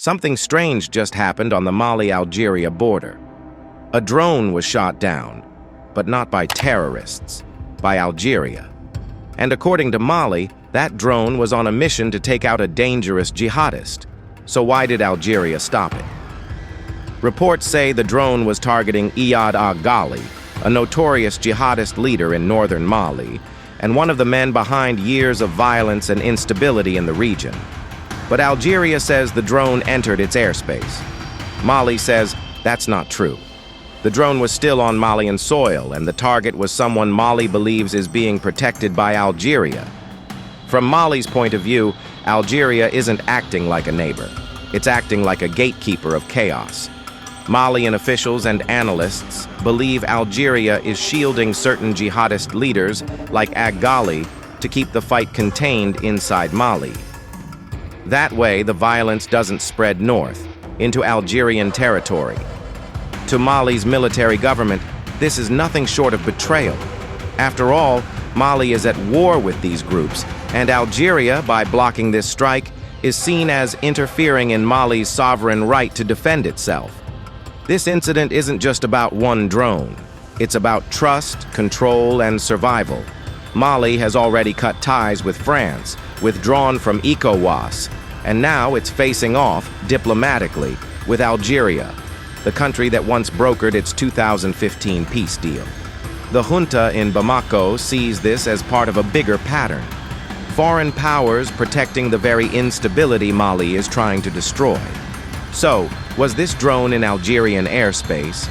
Something strange just happened on the Mali-Algeria border. A drone was shot down, but not by terrorists, by Algeria. And according to Mali, that drone was on a mission to take out a dangerous jihadist. So why did Algeria stop it? Reports say the drone was targeting Iyad Ag Ghaly, a notorious jihadist leader in northern Mali, and one of the men behind years of violence and instability in the region. But Algeria says the drone entered its airspace. Mali says that's not true. The drone was still on Malian soil, and the target was someone Mali believes is being protected by Algeria. From Mali's point of view, Algeria isn't acting like a neighbor. It's acting like a gatekeeper of chaos. Malian officials and analysts believe Algeria is shielding certain jihadist leaders, like Ag Ghaly, to keep the fight contained inside Mali. That way, the violence doesn't spread north, into Algerian territory. To Mali's military government, this is nothing short of betrayal. After all, Mali is at war with these groups, and Algeria, by blocking this strike, is seen as interfering in Mali's sovereign right to defend itself. This incident isn't just about one drone. It's about trust, control, and survival. Mali has already cut ties with France, withdrawn from ECOWAS, and now it's facing off, diplomatically, with Algeria, the country that once brokered its 2015 peace deal. The junta in Bamako sees this as part of a bigger pattern. Foreign powers protecting the very instability Mali is trying to destroy. So, was this drone in Algerian airspace?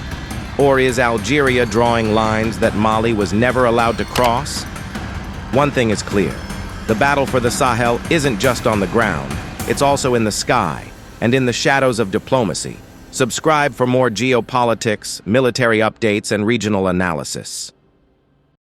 Or is Algeria drawing lines that Mali was never allowed to cross? One thing is clear. The battle for the Sahel isn't just on the ground. It's also in the sky and in the shadows of diplomacy. Subscribe for more geopolitics, military updates, and regional analysis.